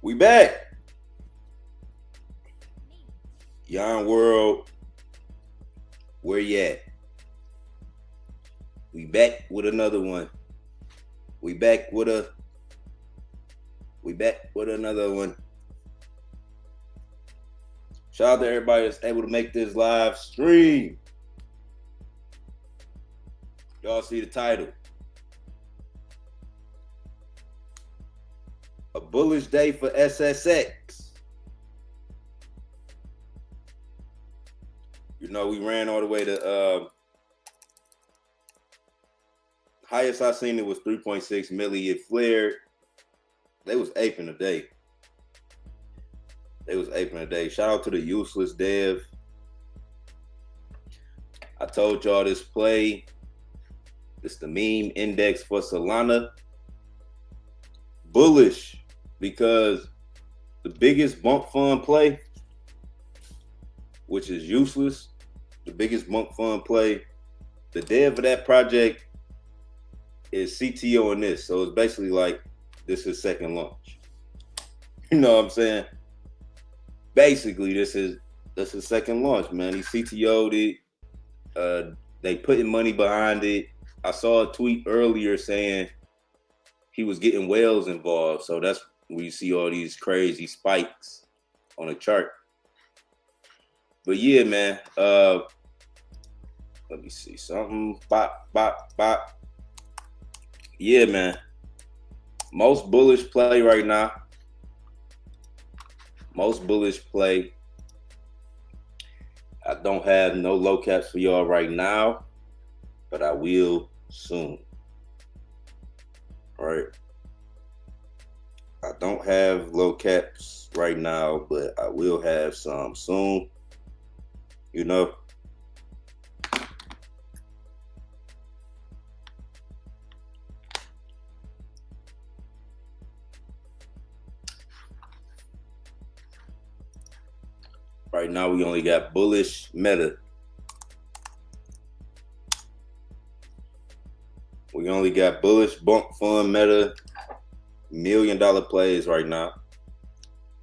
We back. Yon World, where you at? We back with another one. We back with another one. Shout out to everybody that's able to make this live stream. Y'all see the title. A bullish day for SSX. You know, we ran all the way to highest I seen it was 3.6 million. It flared. They was aping a day. Shout out to the useless dev. I told y'all this play. It's the meme index for Solana. Bullish, because the biggest bunk fun play, which is useless, the biggest bunk fun play, the dev of that project is CTO in this. So it's basically like this is second launch. You know what I'm saying? Basically, this is second launch, man. He CTO'd it. They putting money behind it. I saw a tweet earlier saying he was getting whales involved. So that's where you see all these crazy spikes on the chart. But yeah, man. Let me see something. Bop. Yeah, man. Most bullish play right now. Most bullish play. I don't have no low caps for y'all right now, but I will soon. All right. I don't have low caps right now, but I will have some soon. You know. Right now, we only got bullish meta. We only got bullish bunk fun meta, $1 million plays right now.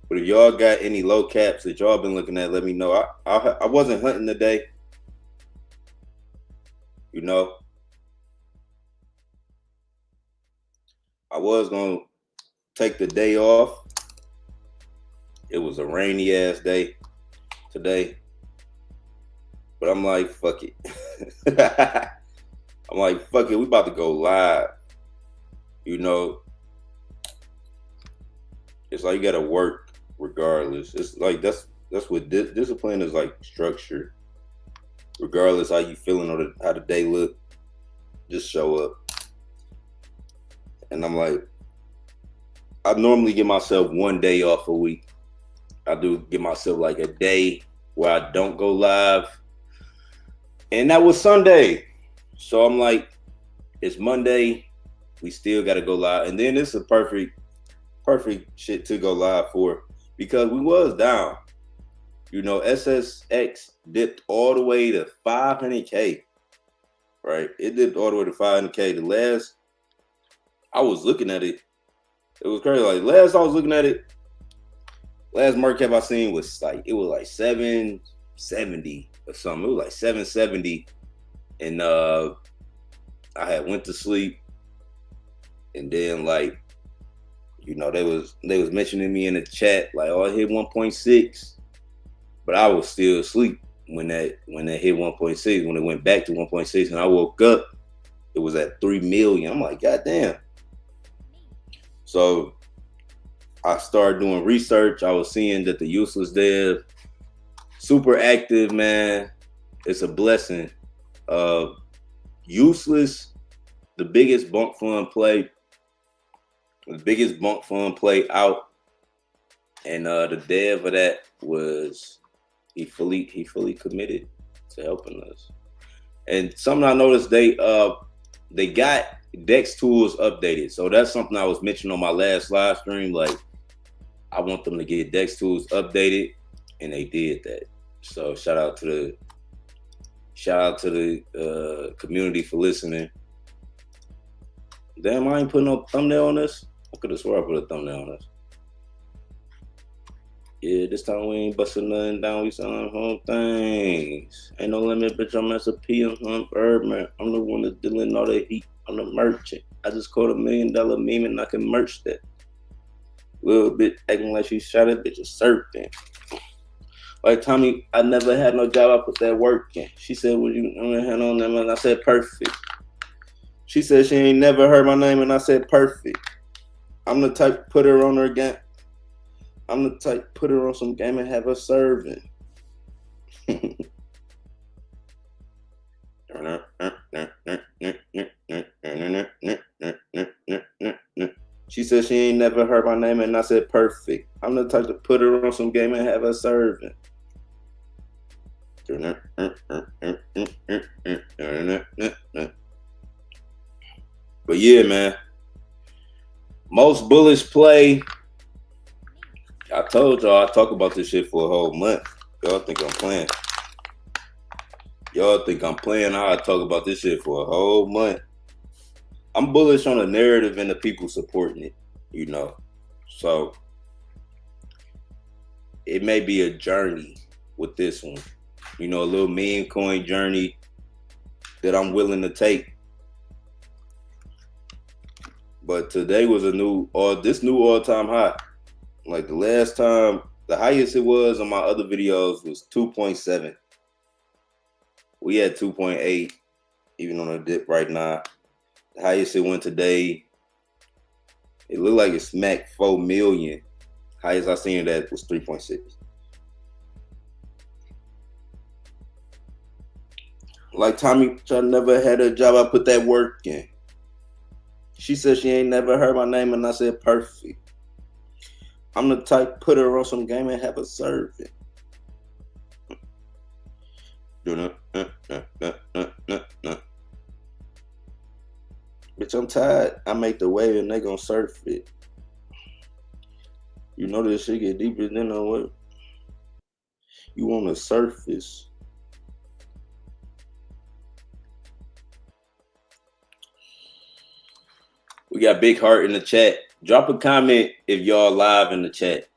But if y'all got any low caps that y'all been looking at, let me know. I wasn't hunting today. You know. I was going to take the day off. It was a rainy ass day today, but I'm like, fuck it. I'm like, fuck it, we about to go live. You know, it's like you gotta work regardless. It's like that's what discipline is, like structure. Regardless how you feeling or how the day look, just show up. And I'm like, I normally give myself one day off a week. I do give myself like a day where I don't go live. And that was Sunday. So I'm like, it's Monday. We still got to go live. And then it's a perfect shit to go live for, because we was down. You know, SSX dipped all the way to 500K. Right? It dipped all the way to 500K. The last I was looking at it, it was crazy. Like last I was looking at it, last market cap I seen was like, it was like 770 or something. It was like 770. And I had went to sleep. And then like, you know, they was mentioning me in the chat, like, oh, I hit 1.6. But I was still asleep when that hit 1.6, when it went back to 1.6. And I woke up, it was at 3 million. I'm like, God damn. So I started doing research. I was seeing that the useless dev, super active, man. It's a blessing. Useless, the biggest bunk fun play out. And the dev of that was he fully committed to helping us. And something I noticed, they got Dex tools updated. So that's something I was mentioning on my last live stream. Like, I want them to get Dex tools updated, and they did that. So shout out to the community for listening. Damn, I ain't putting no thumbnail on this. I could have swore I put a thumbnail on this. Yeah, this time we ain't busting nothing down. We selling home things. Ain't no limit, bitch. I'm S&P. I'm Birdman. I'm the one that's dealing all the heat. I'm the merchant. I just caught $1 million meme and I can merch that. Little bit acting like she shot it, bitch, is surfing. Like Tommy, I never had no job. I put that work in. She said, "Would you hand on them?" And I said, "Perfect." She said she ain't never heard my name, and I said, "Perfect." I'm the type to put her on her game. I'm the type to put her on some game and have her serving. She said she ain't never heard my name, and I said, "Perfect." I'm the type to put her on some game and have her serving. But yeah, man. Most bullish play. I told y'all I talk about this shit for a whole month. Y'all think I'm playing. Y'all think I'm playing. I talk about this shit for a whole month. I'm bullish on the narrative and the people supporting it, you know. So it may be a journey with this one. You know, a little meme coin journey that I'm willing to take. But today was this new all-time high. Like the last time, the highest it was on my other videos was 2.7. We had 2.8, even on a dip right now. The highest it went today, it looked like it smacked 4 million. Highest I seen that was 3.6. Like Tommy, I never had a job. I put that work in. She said she ain't never heard my name, and I said, "Perfect." I'm the type put her on some game and have her serve it. Bitch, I'm tired. I make the wave and they gonna surf it. You know this shit get deeper than what you on the surface. We got Big Heart in the chat. Drop a comment if y'all live in the chat.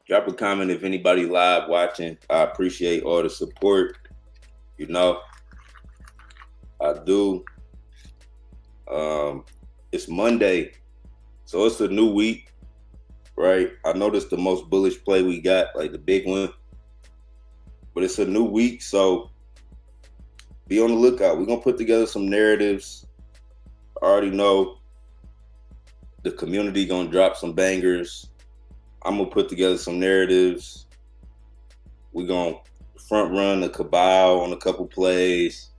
Drop a comment if anybody live watching. I appreciate all the support. You know, I do. It's Monday, so it's a new week, right? I noticed the most bullish play we got, like the big one. But it's a new week, so be on the lookout. We're going to put together some narratives. I already know the community going to drop some bangers. I'm going to put together some narratives. We're going to front run the cabal on a couple plays.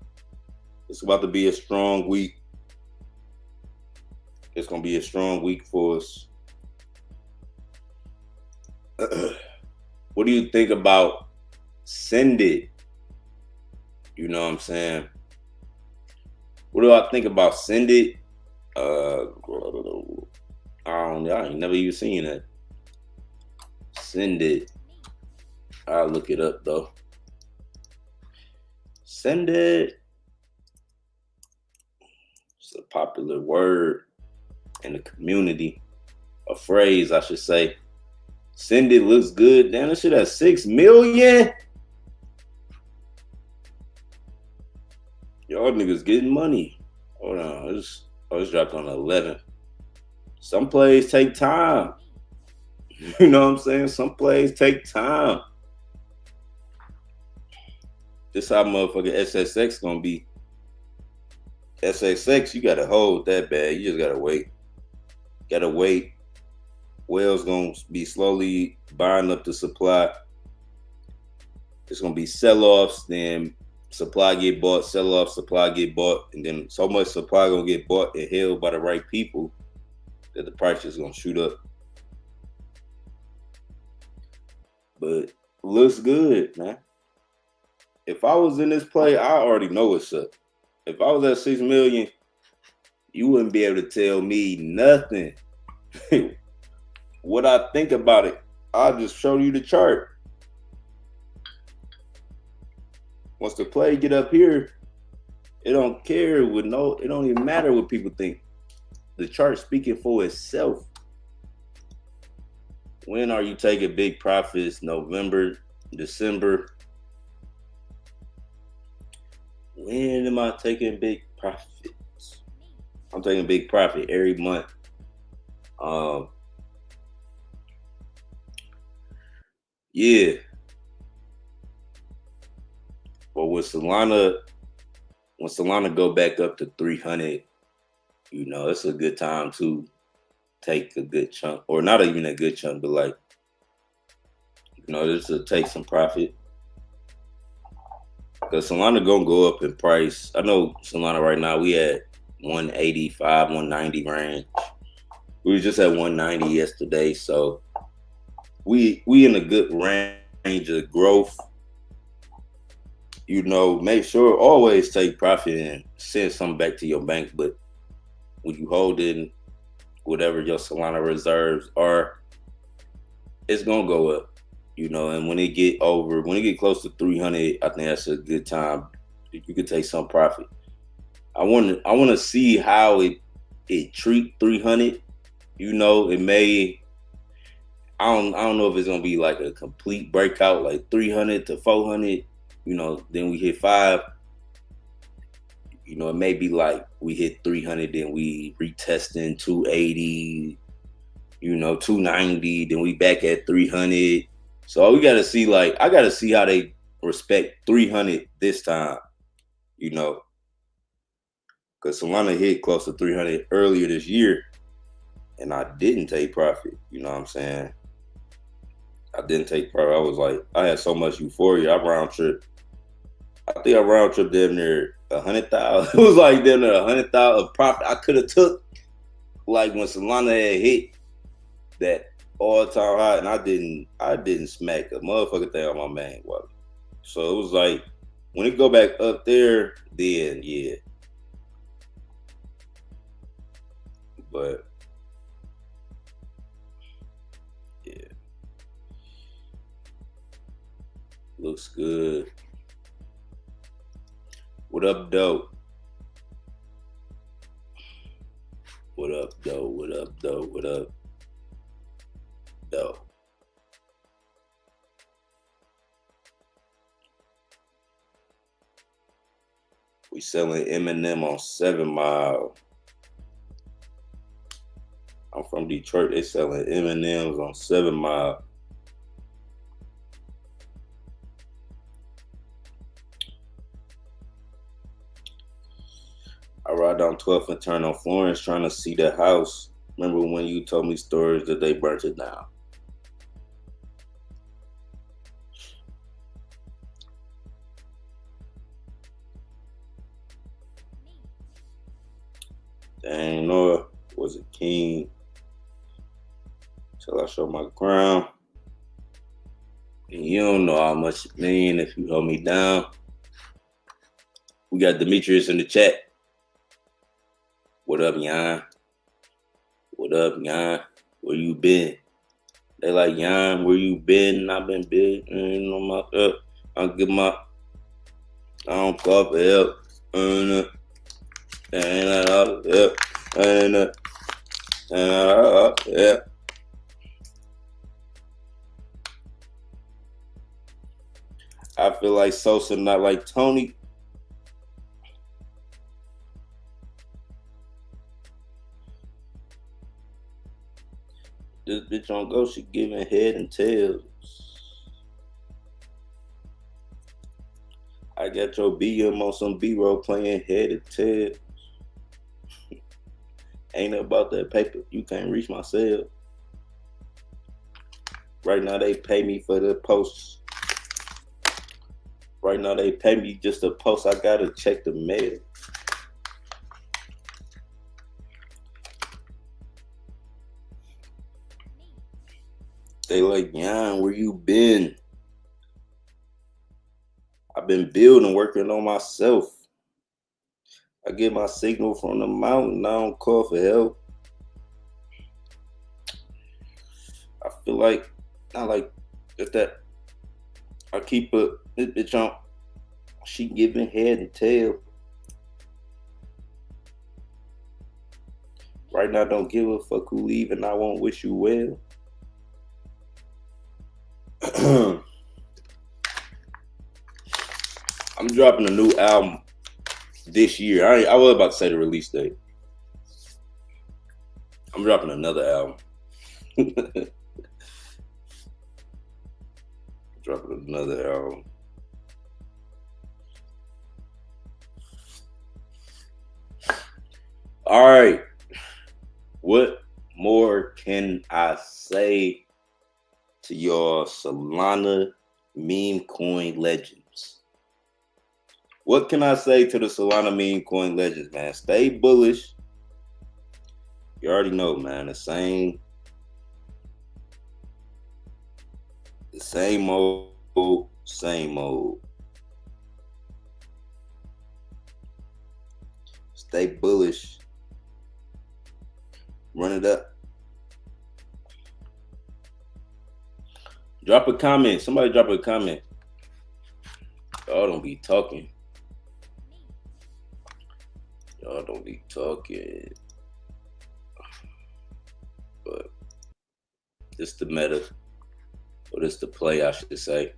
It's about to be a strong week. It's going to be a strong week for us. What do you think about Send It? You know what I'm saying? What do I think about Send It? I ain't never even seen it. Send It. I'll look it up though. Send It. It's a popular word in the community. A phrase, I should say. Send It looks good. Damn, that shit at 6 million. Y'all niggas getting money. Hold on. It's dropped on 11. Some plays take time. You know what I'm saying? Some plays take time. This how motherfucking SSX gonna be. SSX, you gotta hold that bad. You just gotta wait. Gotta wait. Whale's gonna be slowly buying up the supply. It's gonna be sell-offs, then supply get bought, sell-off, supply get bought, and then so much supply gonna get bought and held by the right people that the price is gonna shoot up. But looks good, man. If I was in this play, I already know what's up. If I was at 6 million, you wouldn't be able to tell me nothing. What I think about it, I'll just show you the chart. Once the play get up here, it don't care it don't even matter what people think. The chart speaking for itself. When are you taking big profits? November, December. When am I taking big profits? I'm taking big profit every month. Um, yeah. But when Solana go back up to 300, it's a good time to take a good chunk, or not even a good chunk, but like, just to take some profit. Because Solana gonna go up in price. I know Solana right now we at 185, 190 range. We was just at 190 yesterday, so we in a good range of growth. Make sure always take profit and send something back to your bank. But when you hold in whatever your Solana reserves are, it's gonna go up. And when it get close to 300, I think that's a good time. You could take some profit. I want to see how it treat 300. It may. I don't know if it's gonna be like a complete breakout, like 300 to 400. Then we hit 5. It may be like we hit 300, then we retesting 280. 290. Then we back at 300. So we gotta see. Like, I gotta see how they respect 300 this time. Because Solana hit close to 300 earlier this year, and I didn't take profit. You know what I'm saying? I didn't take profit. I was like, I had so much euphoria. I think I round trip damn near 100,000. It was like damn near 100,000 of profit I could have took. Like when Solana had hit that all-time high, and I didn't smack a motherfucking thing on my main wallet. So it was like, when it go back up there, then yeah. But yeah, looks good. What up, though? What up, though? What up, though? What up, though? We selling M&M on 7 Mile. I'm from Detroit. They selling M&Ms on 7 Mile. I ride down 12th and turn on Florence trying to see the house. Remember when you told me stories that they burnt it down? Dang, Noah was a king till I show my crown. And you don't know how much it mean if you hold me down. We got Demetrius in the chat. What up, Yon? What up, Yon? Where you been? They like, Yon, where you been? I've been big. I don't call for help. Yeah. I feel like Sosa, not like Tony. This bitch on Go, she giving head and tails. I got your BM on some B-roll playing head and tails. Ain't about that paper. You can't reach my cell. Right now they pay me for the posts. Right now they pay me just to post. I gotta check the mail. They like, Yon, where you been? I've been building, working on myself. I get my signal from the mountain. I don't call for help. I feel like, not like that. I keep this bitch on. She giving head and tail. Right now, don't give a fuck who leave, and I won't wish you well. I'm dropping a new album this year. I was about to say the release date. I'm dropping another album. Dropping another album. All right. What more can I say to your Solana meme coin legends? What can I say to the Solana meme coin legends, man? Stay bullish. You already know, man. The same old, same old. Stay bullish. Run it up. Drop a comment. Somebody drop a comment. Y'all don't be talking. Y'all don't be talking. But this the meta. Or this the play, I should say.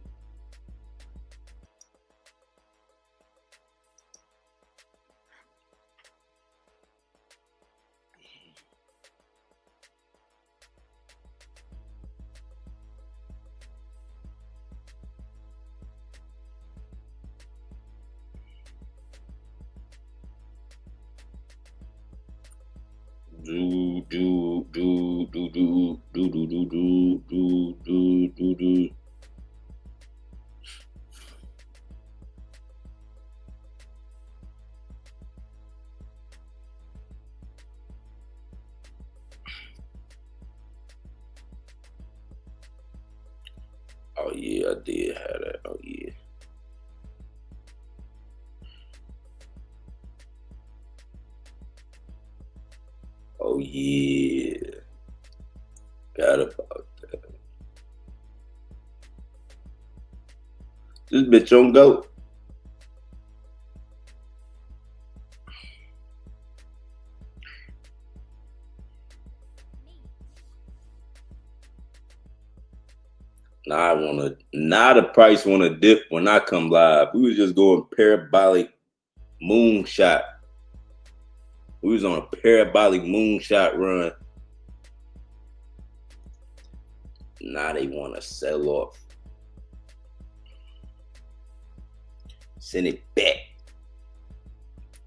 Oh yeah, I did have that. Oh yeah. Oh yeah. Got about that. This bitch on go. Now the price wanna dip when I come live. We was just going parabolic moonshot. We was on a parabolic moonshot run. Now they wanna sell off. Send it back.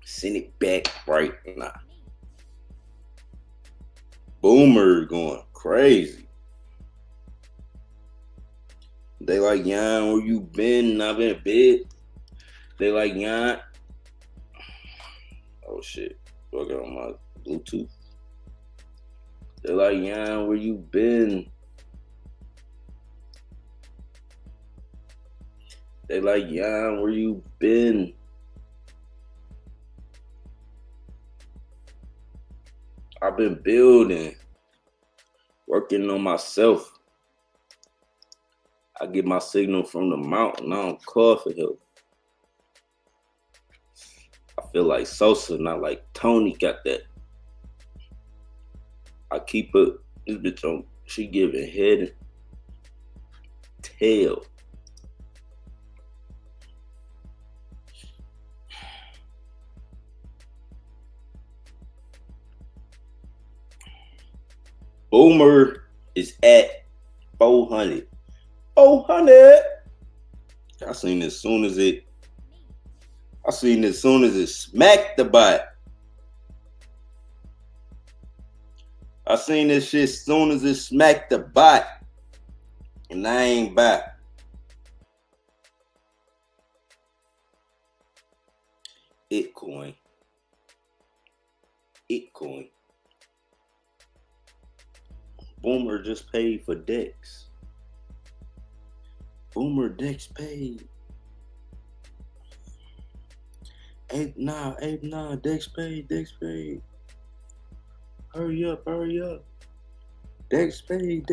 Send it back right now. Boomer going crazy. They like, Yon, where you been? I've been in bed. They like, Yon. Oh shit. I got on my Bluetooth. They like, Yon, where you been? They like, Yon, where you been? I've been building, working on myself. I get my signal from the mountain. I don't call for help. I feel like Sosa, not like Tony got that. I keep her, this bitch on, she giving head and tail. Boomer is at 400. 400. I seen as soon as it smacked the bot. I seen this shit as soon as it smacked the bot. And I ain't back. Bitcoin. Boomer just paid for Dex. Boomer Dex paid. Nah, Dex paid. Hurry up. Dex paid.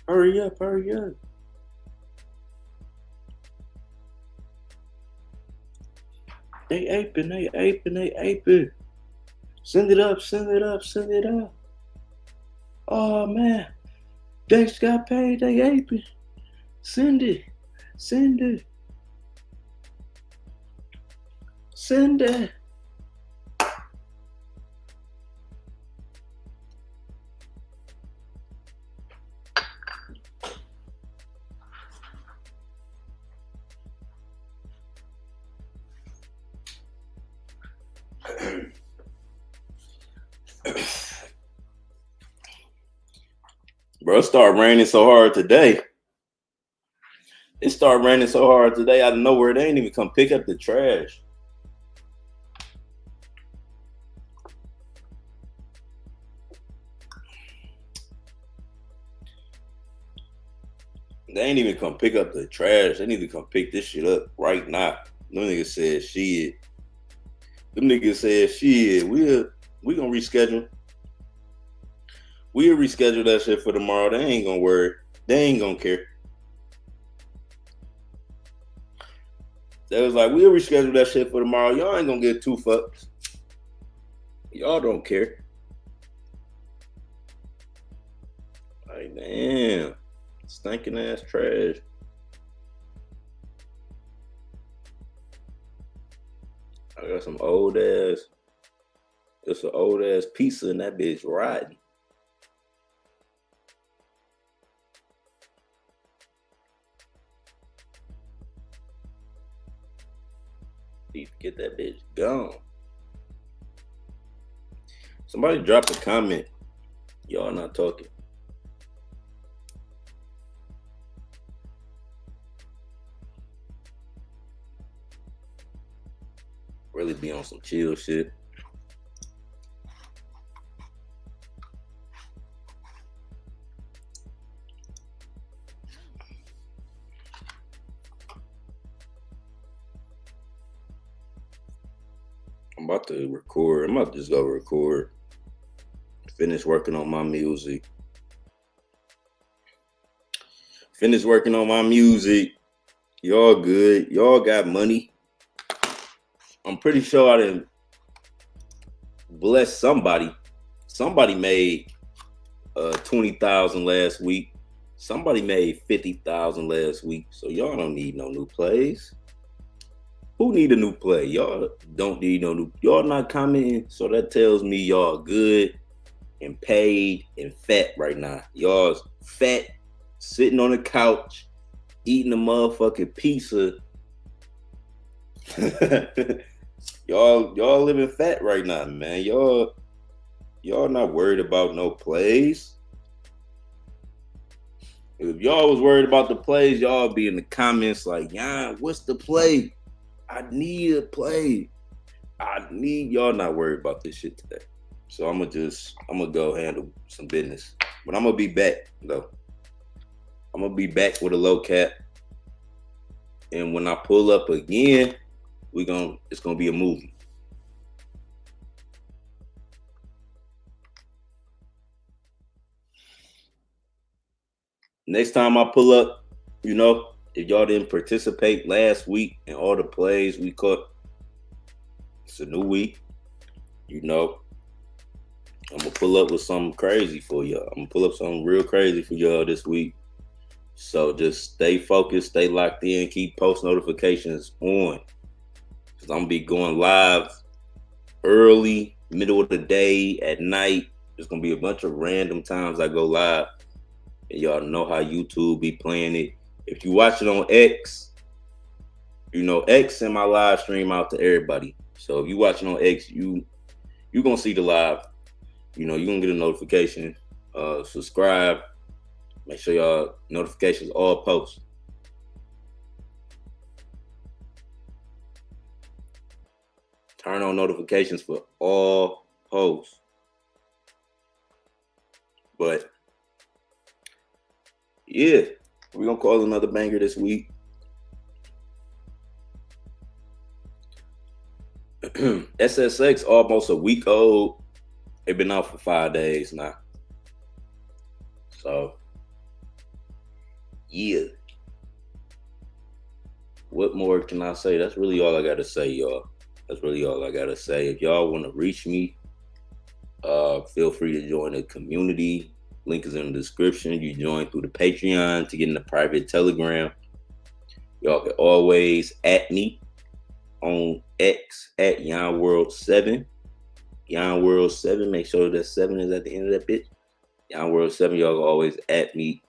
Hurry up. They aping. Send it up. Oh man. Dex got paid, they aping. Send it. Send it. Send it. Bro, it started raining so hard today. It started raining so hard today out of nowhere. They ain't even come pick up the trash. They ain't even come pick up the trash. They need to come pick this shit up right now. Them niggas said shit. Them niggas said shit. We gonna reschedule. We'll reschedule that shit for tomorrow. They ain't gonna worry. They ain't gonna care. They was like, we'll reschedule that shit for tomorrow. Y'all ain't gonna get 2 fucks. Y'all don't care. Like, damn. Stinking ass trash. I got some old ass. It's an old ass pizza and that bitch rotten. Need to get that bitch gone. Somebody drop a comment. Y'all not talking. Really be on some chill shit. I'm about to record. I'm about to just go record. Finish working on my music. Finish working on my music. Y'all good. Y'all got money. I'm pretty sure I didn't bless somebody. Somebody made 20,000 last week. Somebody made 50,000 last week. So y'all don't need no new plays. Who need a new play? Y'all don't need no new. Y'all not commenting, so that tells me y'all good and paid and fat right now. Y'all's fat, sitting on the couch, eating a motherfucking pizza. y'all living fat right now, man. Y'all not worried about no plays. If y'all was worried about the plays, y'all be in the comments like, yeah, what's the play? I need a play. Y'all not worried about this shit today. So I'm gonna go handle some business. But I'm gonna be back though. I'm gonna be back with a low cap. And when I pull up again, it's gonna be a movie. Next time I pull up, if y'all didn't participate last week in all the plays we caught, it's a new week. I'm gonna pull up with something crazy for y'all. I'm gonna pull up something real crazy for y'all this week. So just stay focused, stay locked in, keep post notifications on. Cause I'm gonna be going live early, middle of the day, at night. There's gonna be a bunch of random times I go live. And y'all know how YouTube be playing it. If you watch it on X, X send my live stream out to everybody. So if you watching on X, you gonna see the live. You're gonna get a notification. Subscribe. Make sure y'all notifications all post. Turn on notifications for all posts. But yeah, we're gonna call another banger this week. SSX almost a week old. They've been out for 5 days now. So yeah. What more can I say? That's really all I gotta say, y'all. That's really all I gotta say. If y'all want to reach me, feel free to join the community. Link is in the description. You join through the Patreon to get in the private Telegram. Y'all can always at me on X at Yon World 7. Yon World 7. Make sure that 7 is at the end of that bitch. Yon World 7. Y'all can always at me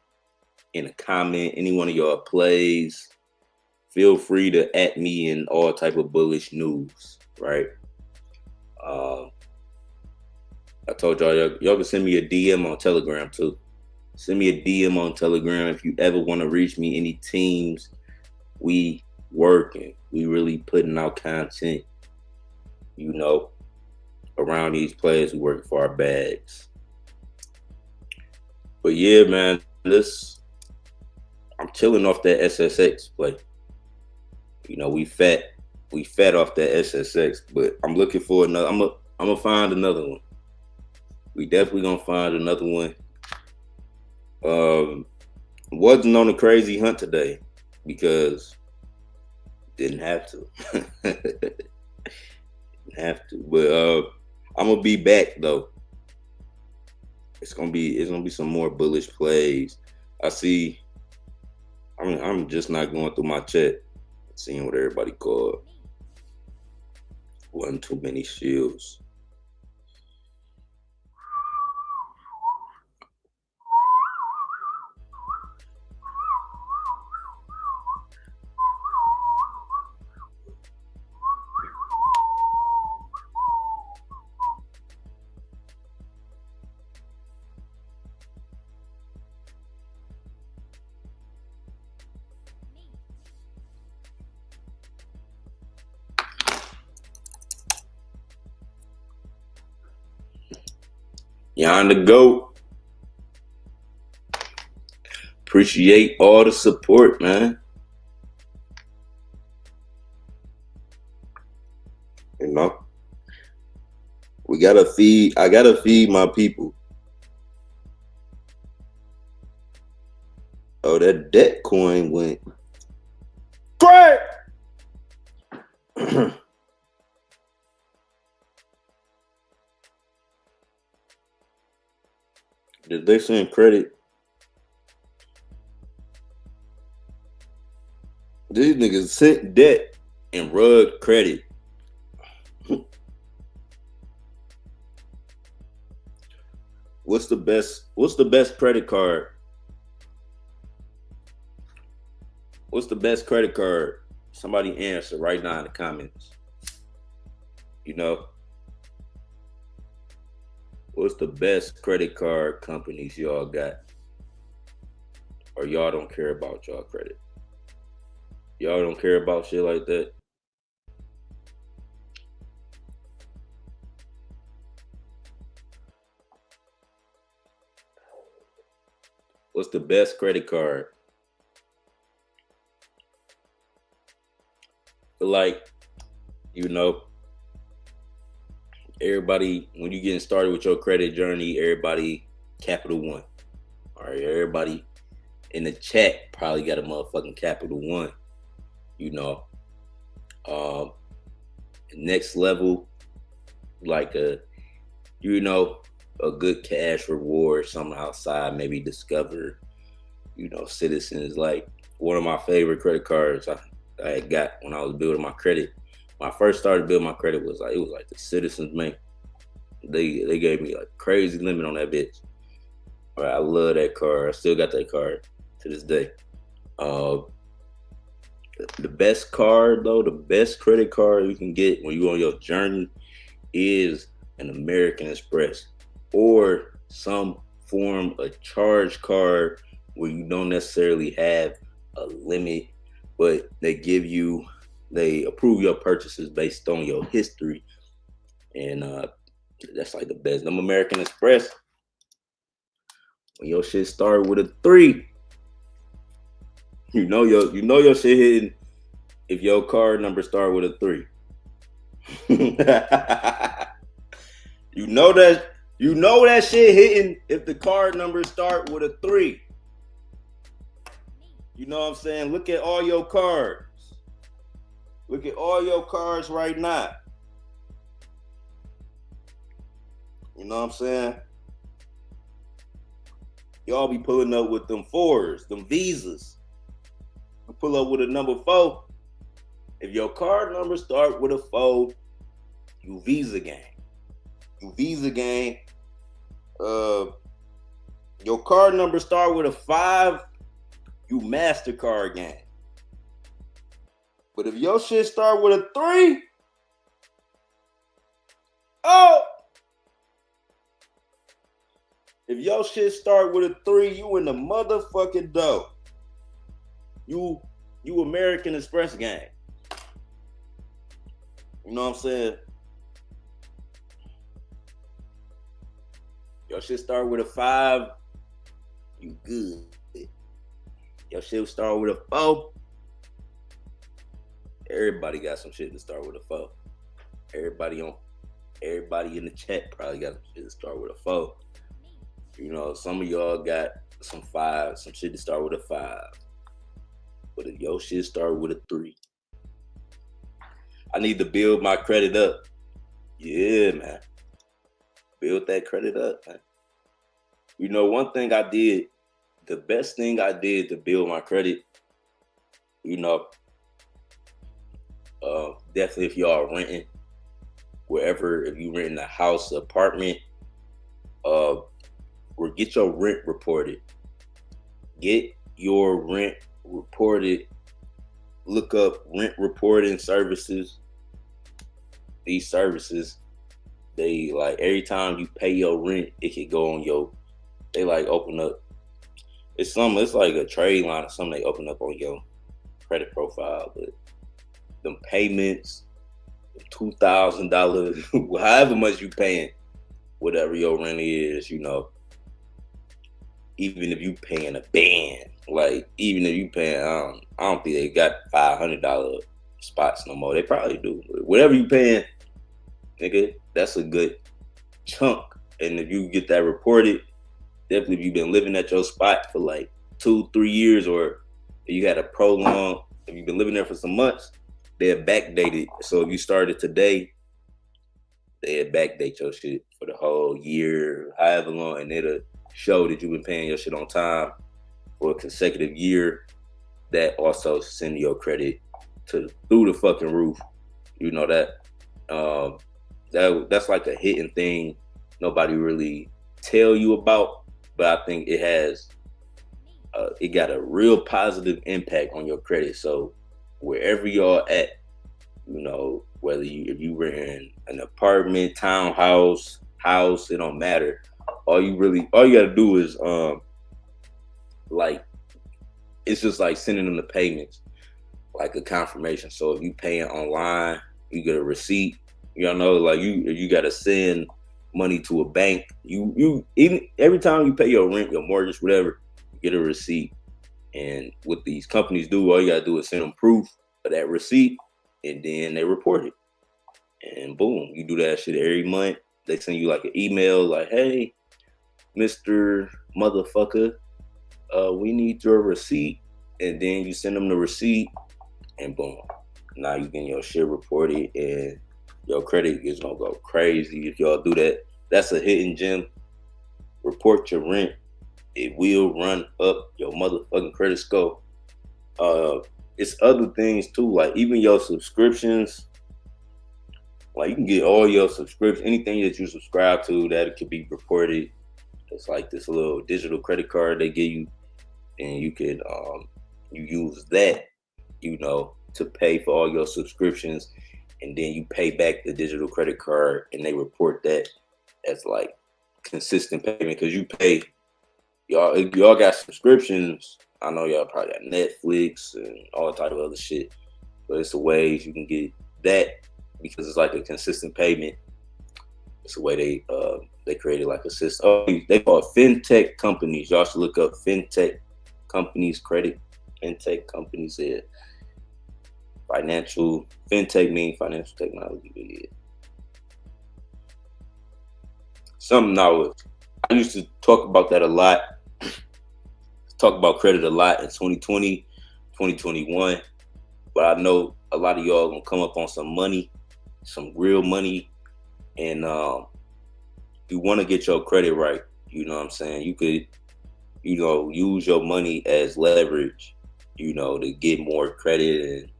in a comment. Any one of y'all plays. Feel free to at me in all type of bullish news, right? I told y'all can send me a DM on Telegram too. Send me a DM on Telegram if you ever want to reach me. Any teams, we working. We really putting out content, you know, around these players. We working for our bags. But yeah, man, I'm chilling off that SSX play. You know, we fat off that SSX, but I'm looking for another. I'm gonna find another one. We definitely gonna find another one. Wasn't on a crazy hunt today because didn't have to. Didn't have to, but I'm gonna be back though. It's gonna be some more bullish plays. I see. I'm just not going through my chat, seeing what everybody called. Wasn't too many shields. Yon the GOAT. Appreciate all the support, man. You know, I gotta feed my people. Oh, that debt coin went great. Did they send credit? These niggas sent debt and rug credit. What's the best credit card? What's the best credit card? Somebody answer right now in the comments. You know, what's the best credit card companies y'all got? Or y'all don't care about y'all credit? Y'all don't care about shit like that? What's the best credit card? Like, you know, everybody, when you getting started with your credit journey, everybody Capital One. All right, everybody in the chat probably got a motherfucking Capital One. You know, next level, like a good cash reward, something outside, maybe Discover, you know, Citizens. Like one of my favorite credit cards I had got when I was building my credit. When I first started building my credit, it was like the Citizens Bank. They gave me a crazy limit on that bitch. All right, I love that card. I still got that card to this day. The best card though, the best credit card you can get when you're on your journey is an American Express or some form of charge card where you don't necessarily have a limit, but they approve your purchases based on your history. And that's like the best. Them American Express, when your shit start with a 3, you know your shit hitting if your card number start with a 3. You know that shit hitting if the card numbers start with a 3. You know what I'm saying? Look at all your cards. Look at all your cards right now. You know what I'm saying? Y'all be pulling up with them 4s, them visas. You pull up with a number 4. If your card number start with a 4, you Visa gang. You Visa gang. Your card number start with a 5, you MasterCard gang. But if your shit start with a 3, oh! If your shit start with a 3, you in the motherfucking dough. You American Express gang. You know what I'm saying? Your shit start with a 5, you good. Your shit start with a 4. Everybody got some shit to start with a 4. Everybody in the chat probably got some shit to start with a 4. You know, some of y'all got some 5, some shit to start with a 5. But if your shit start with a 3, I need to build my credit up. Yeah, man. Build that credit up, man. You know, one thing I did, the best thing I did to build my credit, you know, definitely if y'all renting, wherever, if you renting a house, apartment, or get your rent reported. Get your rent reported. Look up rent reporting services. These services, they like every time you pay your rent, it can go on your, they like open up. It's like a trade line or something they open up on your credit profile. But them payments, $2,000, however much you paying, whatever your rent is, you know. Even if you paying a band, like even if you paying, I don't think they got $500 spots no more. They probably do. Whatever you paying, nigga, that's a good chunk. And if you get that reported, definitely if you've been living at your spot for like 2-3 years, or if you had a prolonged, if you've been living there for some months, they're backdated. So if you started today, they'll backdate your shit for the whole year, however long, and it'll show that you've been paying your shit on time for a consecutive year. That also send your credit through the fucking roof. You know that. That's like a hidden thing nobody really tell you about, but I think it has. It got a real positive impact on your credit. So wherever y'all at, you know, whether if you were in an apartment, townhouse, house, it don't matter. All you gotta do is like, it's just like sending them the payments, like a confirmation. So if you paying online, you get a receipt. You know, like if you gotta send money to a bank, you even every time you pay your rent, your mortgage, whatever, you get a receipt. And what these companies do, all you gotta do is send them proof of that receipt, and then they report it. And boom, you do that shit every month. They send you like an email, like, hey, Mr. Motherfucker, we need your receipt. And then you send them the receipt, and boom, now you getting your shit reported, and your credit is gonna go crazy if y'all do that. That's a hidden gem. Report your rent. It will run up your motherfucking credit score. It's other things too, like even your subscriptions. Like you can get all your subscriptions, anything that you subscribe to, that could be reported. It's like this little digital credit card they give you, and you could you use that, you know, to pay for all your subscriptions, and then you pay back the digital credit card, and they report that as like consistent payment because you pay. Y'all got subscriptions. I know y'all probably got Netflix and all type of other shit, but it's a way you can get that because it's like a consistent payment. It's a way they created like a system. Oh, they call it fintech companies. Y'all should look up fintech companies, credit fintech companies. Yeah. Financial fintech means financial technology. Yeah. Some knowledge. I used to talk about that a lot. Talk about credit a lot in 2020, 2021. But I know a lot of y'all gonna come up on some money, some real money, and you want to get your credit right. You know what I'm saying? You could use your money as leverage, to get more credit and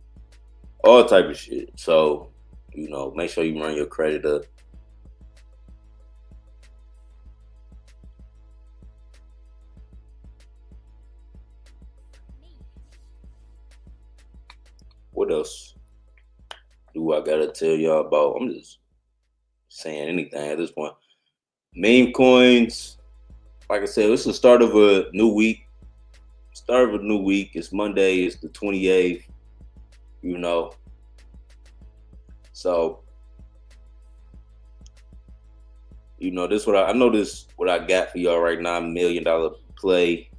all type of shit. So, make sure you run your credit up. What else do I gotta tell y'all about? I'm just saying anything at this point. Meme coins, like I said, it's the start of a new week. It's Monday. It's the 28th. So this what I know. This what I got for y'all right now. $1 million play,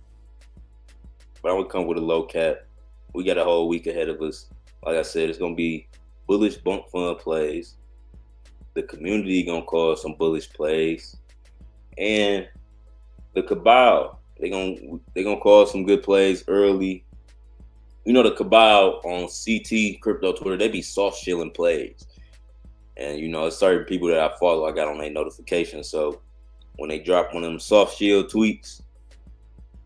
but I'm gonna come with a low cap. We got a whole week ahead of us. Like I said, it's gonna be bullish bunk fun plays. The community gonna call some bullish plays, and the cabal they gonna call some good plays early. The cabal on CT crypto Twitter, they be soft shilling plays, and it's certain people that I follow. I got on their notifications, so when they drop one of them soft shield tweets,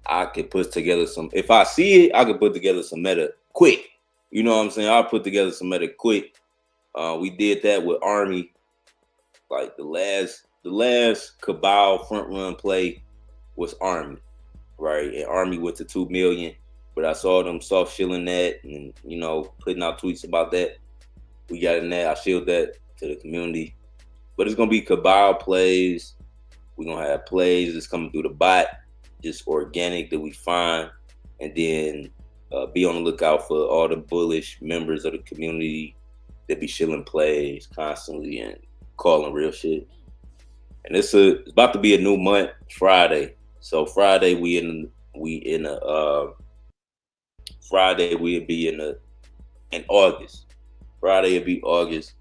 I could put together some. If I see it, I could put together some meta quick. You know what I'm saying? I'll put together some meta quick. We did that with Army. Like the last cabal front run play was Army, right? And Army went to 2 million, but I saw them soft shilling that and putting out tweets about that. We got in that. I shielded that to the community, but it's gonna be cabal plays. We're gonna have plays that's coming through the bot, just organic that we find, and then be on the lookout for all the bullish members of the community that be shilling plays constantly and calling real shit. And it's about to be a new month, Friday. So Friday we'll be in August. Friday it'll be August.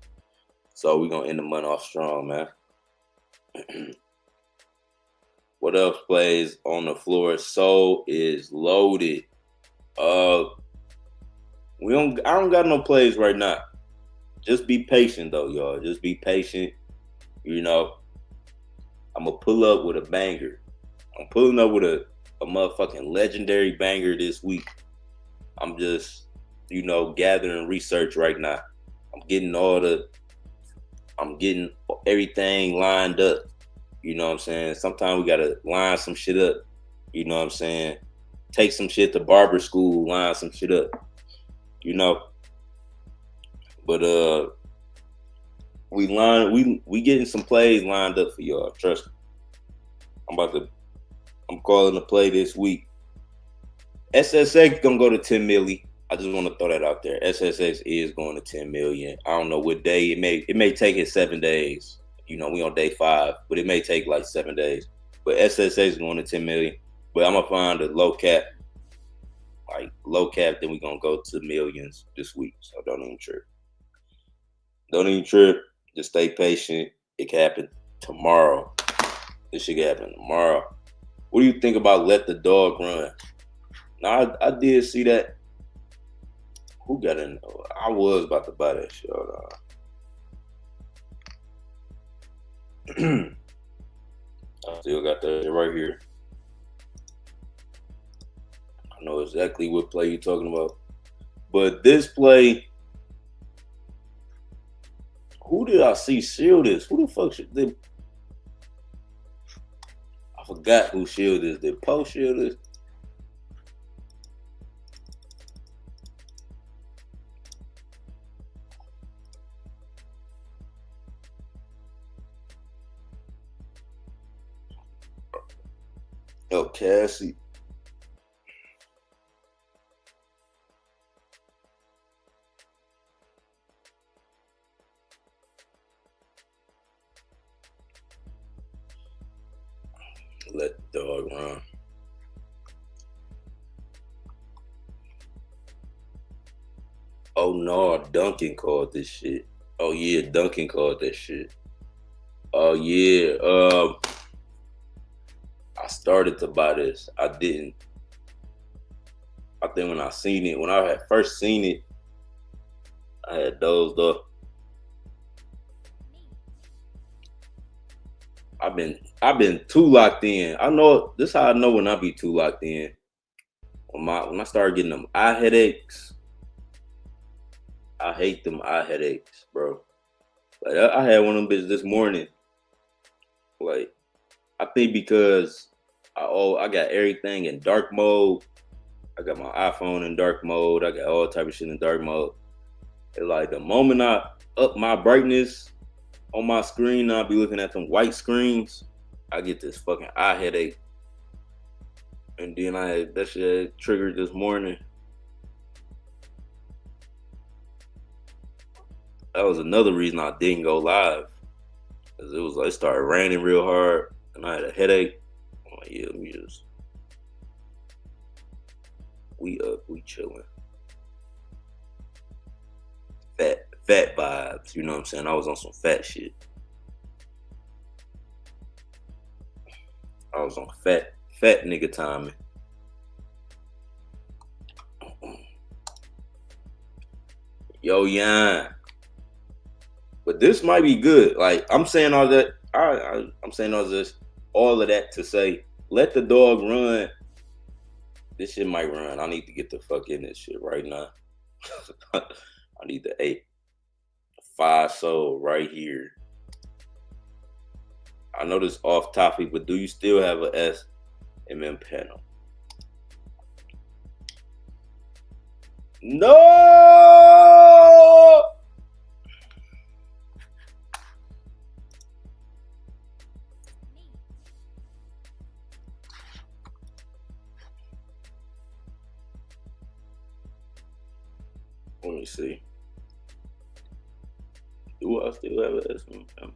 So we're gonna end the month off strong, man. What else plays on the floor? Soul is loaded. I don't got no plays right now. Just be patient though, y'all. Just be patient. I'm gonna pull up with a banger. I'm pulling up with a motherfucking legendary banger this week. I'm just, gathering research right now. I'm getting everything lined up. You know what I'm saying? Sometimes we gotta line some shit up. You know what I'm saying? Take some shit to barber school, line some shit up. But we getting some plays lined up for y'all. Trust me. I'm calling a play this week. SSX gonna go to 10 million. I just want to throw that out there. SSX is going to 10 million. I don't know what day it may take it 7 days. We on day 5, but it may take like 7 days. But SSX is going to 10 million. But I'm gonna find a low cap, then we gonna go to millions this week. So don't even trip. Just stay patient. It can happen tomorrow. This shit can happen tomorrow. What do you think about let the dog run? Now I did see that. Who got in? I was about to buy that shit. I still got that shit right here. I know exactly what play you're talking about. But this play, who did I see shield this? Who the fuck should they? I forgot who shield this. Did Poe shield this? Oh, Cassie. Let the dog run. Oh no, Duncan called this shit. Oh yeah, Duncan called that shit. Oh yeah. I started to buy this. I didn't. I think when I had first seen it, I had dozed up. I've been too locked in. I know this is how I know when I be too locked in. When I start getting them eye headaches, I hate them eye headaches, bro. Like I had one of them bitches this morning. Like I think because I got everything in dark mode. I got my iPhone in dark mode. I got all type of shit in dark mode. And like the moment I up my brightness on my screen, I'll be looking at them white screens. I get this fucking eye headache. And then that shit triggered this morning. That was another reason I didn't go live. Cause it was like it started raining real hard and I had a headache. I'm like, yeah, we up, we chilling. Fat vibes, you know what I'm saying? I was on some fat shit. I was on fat nigga timing. Yo, Yon. But this might be good. Like I'm saying all that. I'm saying all of that to say, let the dog run. This shit might run. I need to get the fuck in this shit right now. I need the 5 soul right here. I know this off topic, but do you still have a SMM panel? No. Let me see. Do I still have an SMM panel?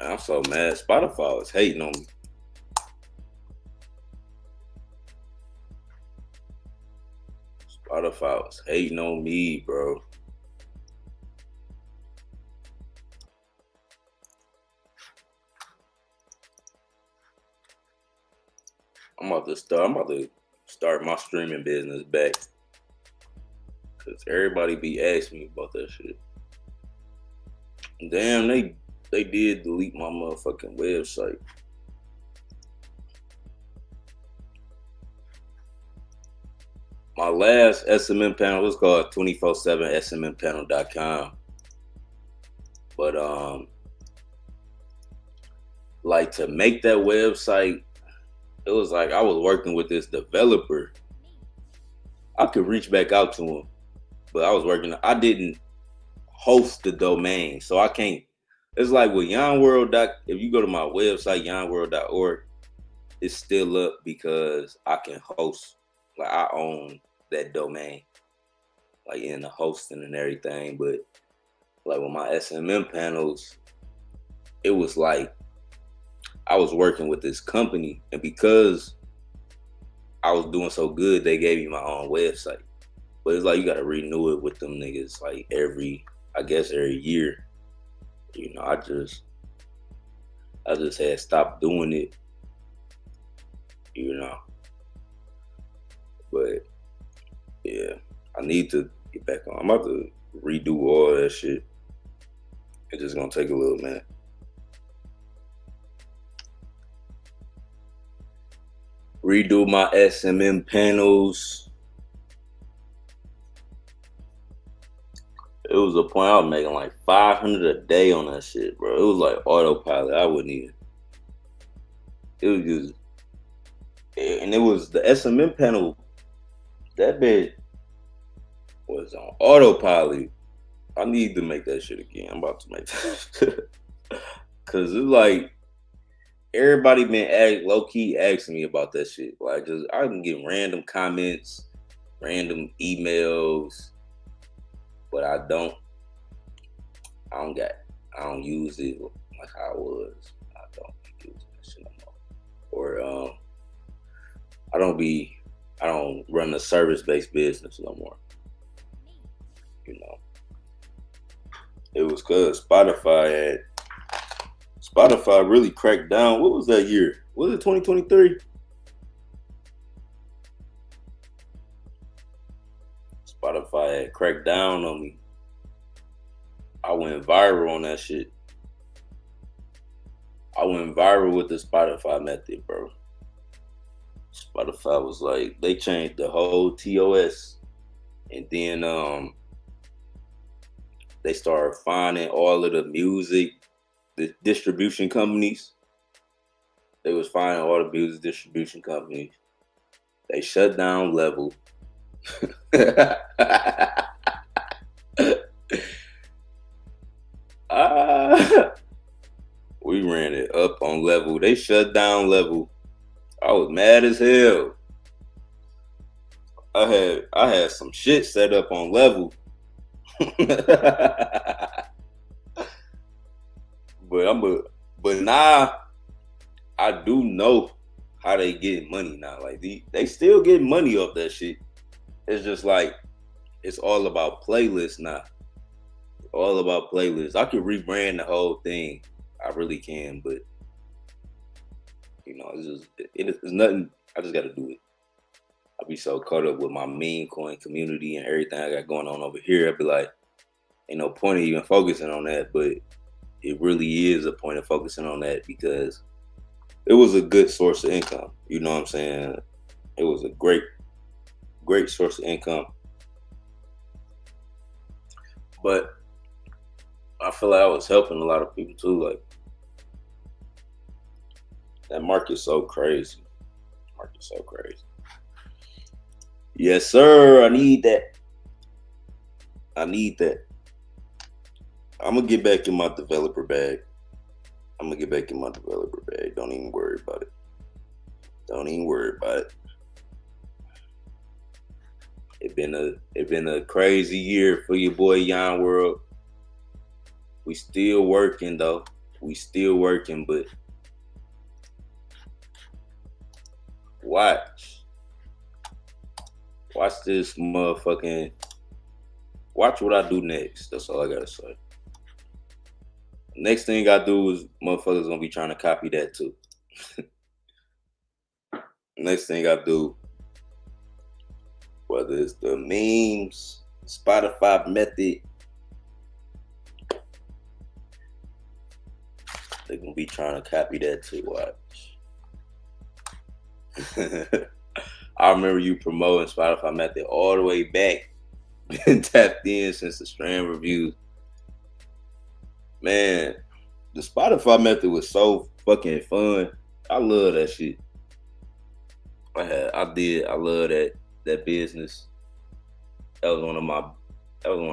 I'm so mad. Spotify was hating on me. Spotify was hating on me, bro. I'm about to start my streaming business back. Cause everybody be asking me about that shit. Damn, they did delete my motherfucking website. My last SMM panel was called 247SMMpanel.com. But like to make that website, it was like I was working with this developer. I could reach back out to him, but I didn't host the domain, so I can't. It's like with Yon World. If you go to my website, yonworld.org, it's still up because I can host. Like I own that domain, like in the hosting and everything. But like with my SMM panels, it was like I was working with this company, and because I was doing so good, they gave me my own website. But it's like you gotta renew it with them niggas like every year. You know, I just had stopped doing it. You know. But yeah, I need to get back on. I'm about to redo all that shit. It's just gonna take a little minute. Redo my SMM panels. It was a point I was making like $500 a day on that shit, bro. It was like autopilot. I wouldn't even. It was just, and it was the SMM panel. That bit was on autopilot. I need to make that shit again. I'm about to make that. Cause it's like everybody been low key asking me about that shit. Like I've been getting random comments, random emails. But I don't use it like how I was. I don't use that shit no more. Or I don't run a service-based business no more. You know. It was cause Spotify really cracked down. What was that year? Was it 2023? Spotify had cracked down on me. I went viral on that shit. I went viral with the Spotify method, bro. Spotify was like, they changed the whole TOS. And then they started finding all of the music, the distribution companies. They was finding all the music distribution companies. They shut down Level. We ran it up on Level. They shut down Level. I was mad as hell. I had some shit set up on Level. But now I do know how they get money now. Like they still get money off that shit. It's just like it's all about playlists now. All about playlists. I could rebrand the whole thing. I really can, but it's nothing. I just got to do it. I be so caught up with my meme coin community and everything I got going on over here. I be like, ain't no point of even focusing on that, but it really is a point of focusing on that because it was a good source of income. You know what I'm saying? It was a great source of income. But I feel like I was helping a lot of people too. Like that market's so crazy. Yes, sir. I need that. I'm gonna get back in my developer bag. Don't even worry about it. It been a crazy year for your boy Yon World. We still working though. But watch this motherfucking. Watch what I do next. That's all I gotta say. Next thing I do is motherfuckers gonna be trying to copy that too. Next thing I do, whether it's the memes, Spotify method, they're gonna be trying to copy that too. Watch. I remember you promoting Spotify method all the way back. Been tapped in since the Strand reviews. Man, the Spotify method was so fucking fun. I love that shit. I love that business. That was one of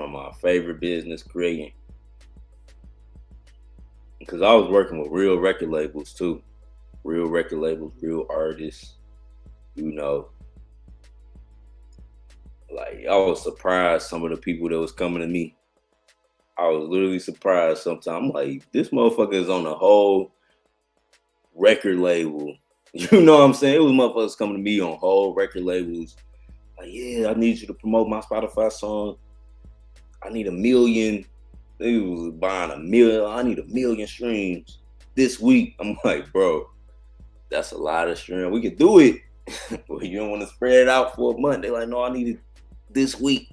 my favorite business creating. Because I was working with real record labels too. Real artists, Like I was surprised some of the people that was coming to me. I was literally surprised sometimes. I'm like, this motherfucker is on a whole record label. You know what I'm saying? It was motherfuckers coming to me on whole record labels. Like, yeah, I need you to promote my Spotify song. I need 1 million. They was buying 1 million. I need 1 million streams this week. I'm like, bro, that's a lot of streams. We could do it. But you don't want to spread it out for a month. They're like, no, I need it this week.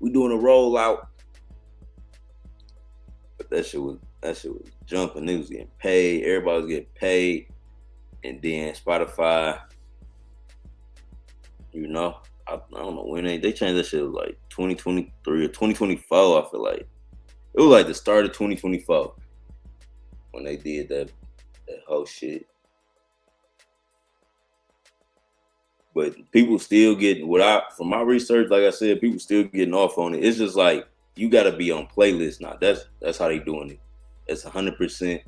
We doing a rollout. But that shit was jumping. They was getting paid. Everybody was getting paid. And then Spotify, I don't know when they changed that shit. It was like 2023 or 2024. I feel like it was like the start of 2024 when they did that whole shit. But people still getting from my research, like I said, people still getting off on it. It's just like you gotta be on playlists now. That's how they doing it. It's 100%.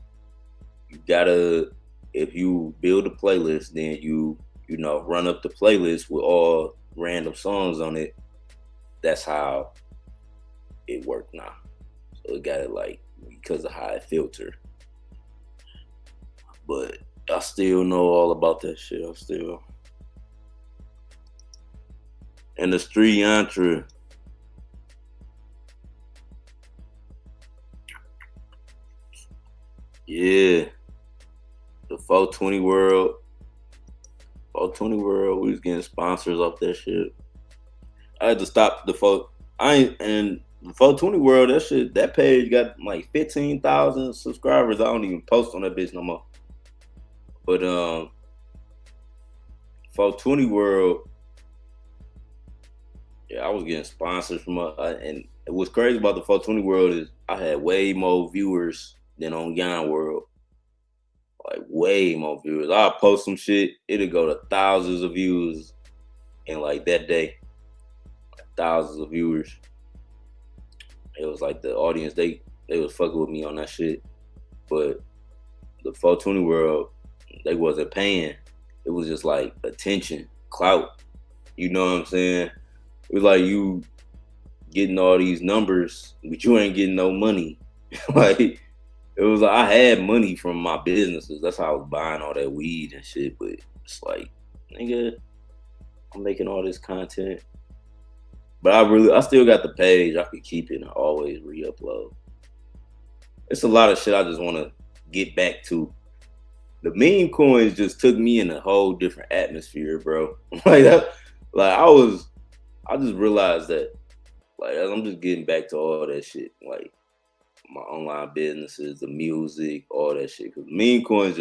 You gotta, if you build a playlist, then you run up the playlist with all random songs on it. That's how it worked now. So it got it like because of how it filter. But I still know all about that shit. And the street yantra. Yeah. The 420 World. We was getting sponsors off that shit. I had to stop the photo. I ain't and the 420 world. That page got like 15,000 subscribers. I don't even post on that bitch no more. But 420 world, yeah, I was getting sponsors from and what's crazy about the 420 world is I had way more viewers than on Yon World. Like way more viewers. I'll post some shit, it'll go to thousands of views in like that day. Thousands of viewers. It was like the audience, they was fucking with me on that shit. But the 420 world, they wasn't paying. It was just like attention, clout. You know what I'm saying? It was like you getting all these numbers, but you ain't getting no money. Like it was like I had money from my businesses. That's how I was buying all that weed and shit. But it's like, nigga, I'm making all this content. But I still got the page. I could keep it and always re-upload. It's a lot of shit I just want to get back to. The meme coins just took me in a whole different atmosphere, bro. Like that, I just realized that, like, I'm just getting back to all that shit, like my online businesses, the music, all that shit. Cause meme coins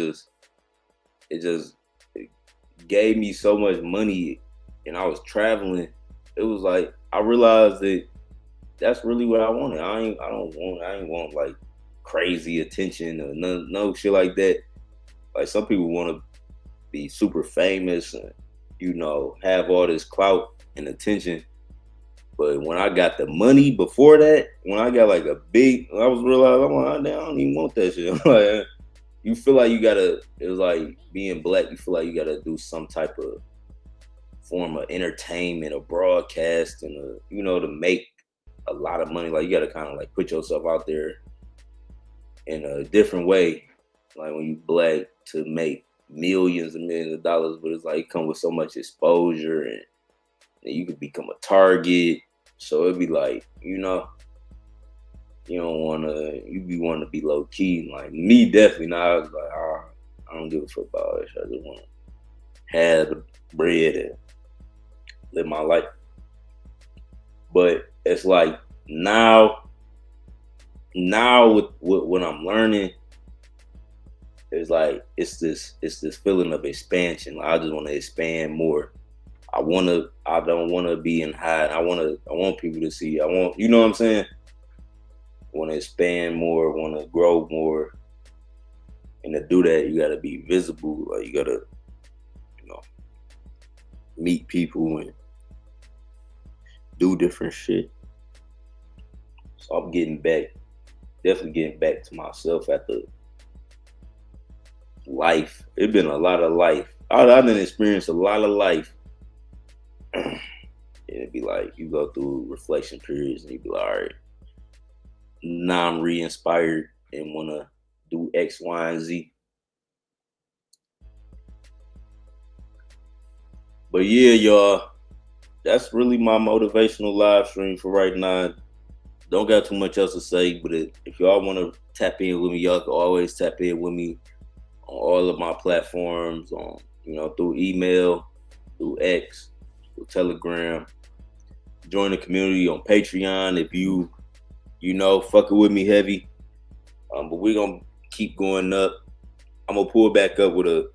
it gave me so much money, and I was traveling. It was like I realized that that's really what I wanted. I ain't want like crazy attention or no shit like that. Like some people want to be super famous and have all this clout and attention. But when I got the money before that, when I got like I was realizing I'm like, I don't even want that shit. Like, you feel like you gotta. It was like being black. You feel like you gotta do some type of form of entertainment or broadcast and to make a lot of money. Like you gotta kind of like put yourself out there in a different way. Like when you black to make millions and millions of dollars, but it's like it come with so much exposure and you could become a target. So it'd be like, you don't be wanting to be low key. Like me, definitely not. I was like, I don't give a fuck about it. I just want to have the bread and live my life. But it's like now with what I'm learning, it's like it's this feeling of expansion. Like I just want to expand more. I don't want to be in hide. I want people to see. You know what I'm saying? Want to expand more, want to grow more. And to do that, you got to be visible. Like you got to, meet people and do different shit. So I'm definitely getting back to myself at the life. It's been a lot of life. I done experienced a lot of life. It'd be like you go through reflection periods and you be like, all right, now I'm re-inspired and want to do X, Y, and Z. But yeah, y'all, that's really my motivational live stream for right now. Don't got too much else to say, but if y'all want to tap in with me, y'all can always tap in with me on all of my platforms, on through email, through X, through Telegram. Join the community on Patreon if you fucking with me heavy. But we're gonna keep going up. I'm gonna pull back up with a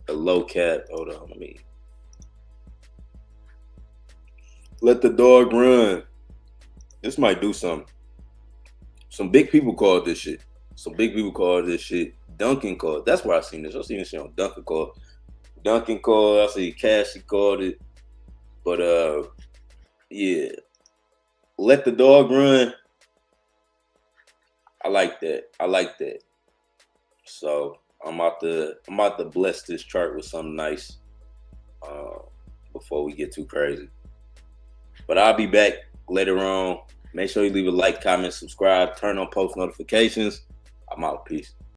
low cap. Hold on, let the dog run. This might do something. Some big people called this shit. Duncan called. That's where I seen this. I seen this shit on Duncan called. I see Cassie called it. But yeah. Let the dog run. I like that. So I'm about to bless this chart with something nice before we get too crazy. But I'll be back later on. Make sure you leave a like, comment, subscribe, turn on post notifications. I'm out. Peace.